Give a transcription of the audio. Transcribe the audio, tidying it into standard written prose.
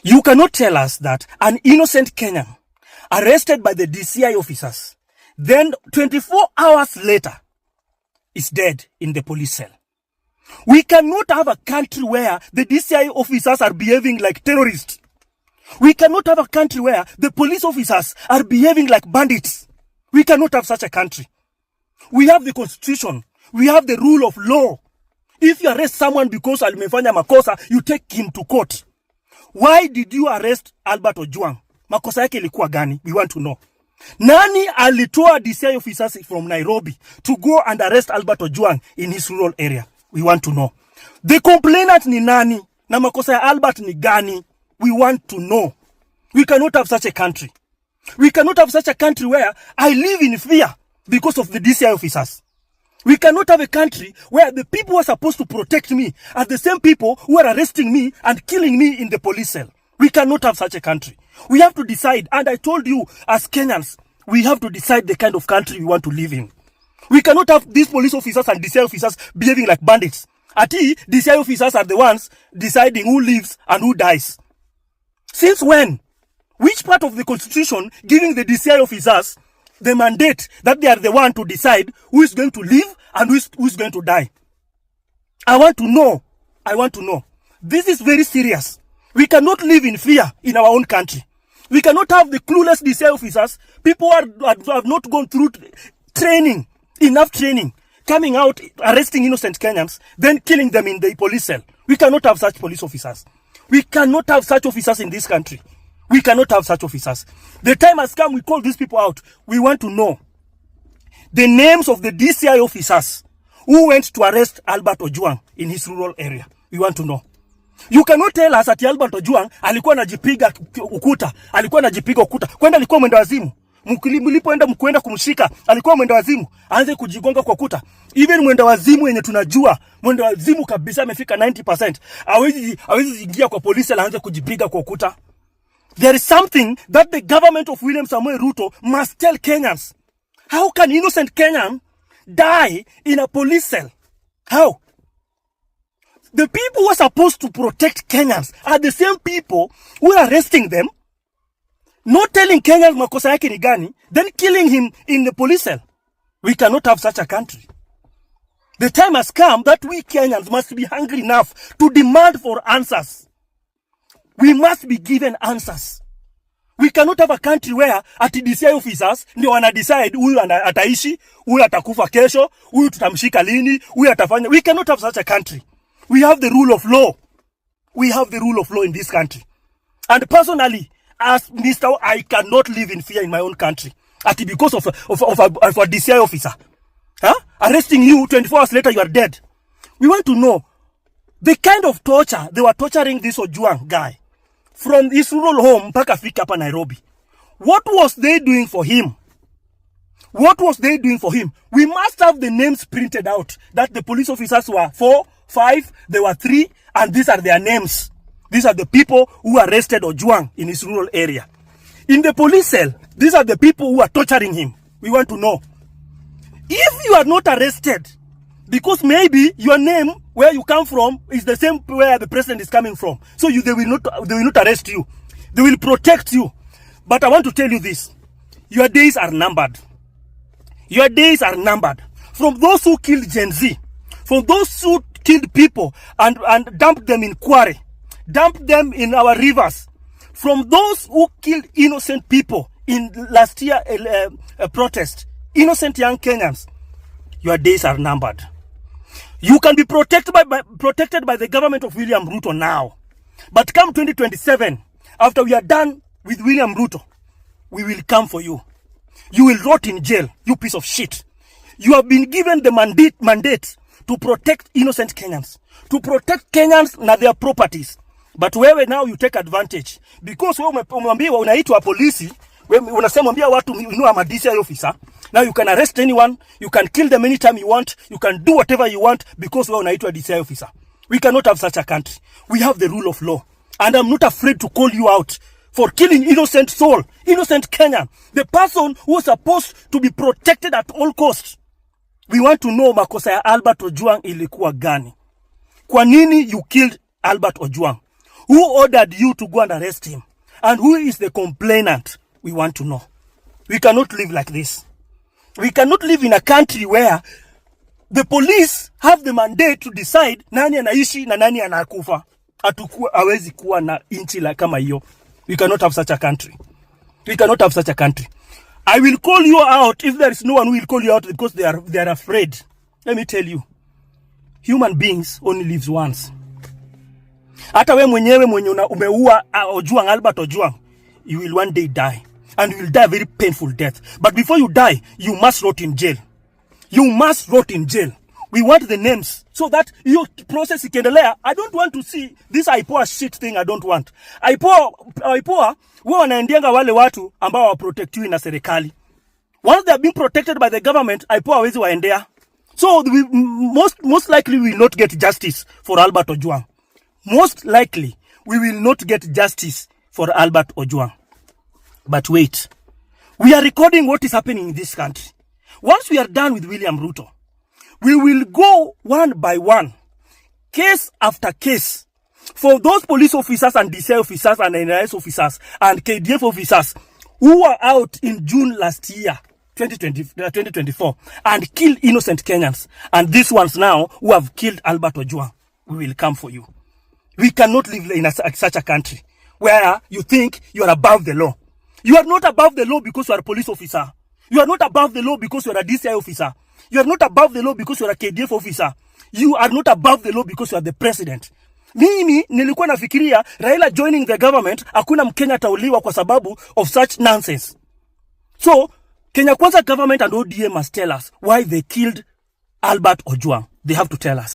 You cannot tell us that an innocent Kenyan arrested by the DCI officers, then 24 hours later, is dead in the police cell. We cannot have a country where the DCI officers are behaving like terrorists. We cannot have a country where the police officers are behaving like bandits. We cannot have such a country. We have the constitution. We have the rule of law. If you arrest someone because alimefanya makosa, you take him to court. Why did you arrest Albert Ojwang? Makosa yake ilikuwa gani? We want to know. Nani alitoa DCI officers from Nairobi to go and arrest Albert Ojwang in his rural area? We want to know. The complainant ni nani? Na makosa ya Albert ni gani? We want to know. We cannot have such a country. We cannot have such a country where I live in fear because of the DCI officers. We cannot have a country where the people who are supposed to protect me are the same people who are arresting me and killing me in the police cell. We cannot have such a country. We have to decide, and I told you as Kenyans, we have to decide the kind of country we want to live in. We cannot have these police officers and DCI officers behaving like bandits. DCI officers are the ones deciding who lives and who dies. Since when? Which part of the constitution giving the DCI officers the mandate that they are the one to decide who is going to live and who is going to die? I want to know. I want to know. This is very serious. We cannot live in fear in our own country. We cannot have the clueless DCI officers, people who have not gone through training, enough training, coming out, arresting innocent Kenyans, then killing them in the police cell. We cannot have such police officers. We cannot have such officers in this country. We cannot have such officers. The time has come, we call these people out. We want to know the names of the DCI officers who went to arrest Albert Ojwang in his rural area. We want to know. You cannot tell us that Albert Ojwang alikuwa anajipiga ukuta. Alikuwa anajipiga ukuta. Kwenda alikuwa mwenda wazimu. Mlipoenda mkwenda kumshika, alikuwa mwenda wazimu. Aanze kujigonga kwa ukuta. Even mwenda wazimu yenye tunajua, mwenda wazimu kabisa amefika 90%. Hawezi ingia kwa polisi aanze kujipiga kwa ukuta. There is something that the government of William Samoei Ruto must tell Kenyans. How can innocent Kenyan die in a police cell? How? The people who are supposed to protect Kenyans are the same people who are arresting them, not telling Kenyans makosa yake ni gani, then killing him in the police cell. We cannot have such a country. The time has come that we Kenyans must be hungry enough to demand for answers. We must be given answers. We cannot have a country where DCI officers ndio wana decide huyu ataishi, huyu atakufa kesho, huyu tutamshika lini, huyu atafanya. We cannot have such a country. We have the rule of law. We have the rule of law in this country. And personally, as Mr. I cannot live in fear in my own country. Because of a DCI officer. Arresting you, 24 hours later you are dead. We want to know the kind of torture they were torturing this Ojwang guy from his rural home mpaka fika hapa Nairobi. What was they doing for him? What was they doing for him? We must have the names printed out that the police officers were 4, 5, they were 3, and these are their names. These are the people who arrested Ojwang in his rural area. In the police cell, these are the people who are torturing him. We want to know. If you are not arrested, because maybe your name, where you come from, is the same where the president is coming from. So they will not arrest you. They will protect you. But I want to tell you this. Your days are numbered. Your days are numbered. From those who killed Gen Z, from those who killed people and dumped them in quarry, dumped them in our rivers, from those who killed innocent people in last year protest, innocent young Kenyans, your days are numbered. You can be protected by the government of William Ruto now. But come 2027, after we are done with William Ruto, we will come for you. You will rot in jail, you piece of shit. You have been given the mandate to protect innocent Kenyans, to protect Kenyans na their properties. But wewe now you take advantage. Because wewe umemwambia unaitwa polisi, wewe unasemwambia watu you are a DCI officer. Now you can arrest anyone, you can kill them anytime you want, you can do whatever you want because wewe unaitwa DCI officer. We cannot have such a country. We have the rule of law. And I'm not afraid to call you out for killing innocent soul, innocent Kenyan, the person who was supposed to be protected at all costs. We want to know makosa ya Albert Ojwang ilikuwa gani. Kwa nini you killed Albert Ojwang? Who ordered you to go and arrest him? And who is the complainant? We want to know. We cannot live like this. We cannot live in a country where the police have the mandate to decide nani anaishi na nani anakufa. Hawezi kuwa na inchi la kama hiyo. We cannot have such a country. We cannot have such a country. I will call you out if there is no one who will call you out because they are afraid. Let me tell you. Human beings only lives once. Hata we mwenyewe mwenye umeua Ojwang, Albert Ojwang, you will one day die. And you will die a very painful death. But before you die, you must rot in jail. You must rot in jail. We want the names so that your process ikiendelea. I don't want to see this IPOA shit thing. I don't want. IPOA wao wanaendianga wale watu ambao wa protectiwi na serikali. Once they are being protected by the government, IPOA hawezi waendea. So we most likely we will not get justice for Albert Ojwang. Most likely we will not get justice for Albert Ojwang. But wait, we are recording what is happening in this country. Once we are done with William Ruto, we will go one by one, case after case, for those police officers and DCI officers and NIS officers and KDF officers who were out in June last year, 2024, and killed innocent Kenyans. And these ones now who have killed Albert Ojwang, we will come for you. We cannot live in such a country where you think you are above the law. You are not above the law because you are a police officer. You are not above the law because you are a DCI officer. You are not above the law because you are a KDF officer. You are not above the law because you are the president. Mimi nilikuwa nafikiria Raila joining the government, hakuna Mkenya tauliwa kwa sababu of such nonsense. So, Kenya Kwanza government and ODM must tell us why they killed Albert Ojwang. They have to tell us.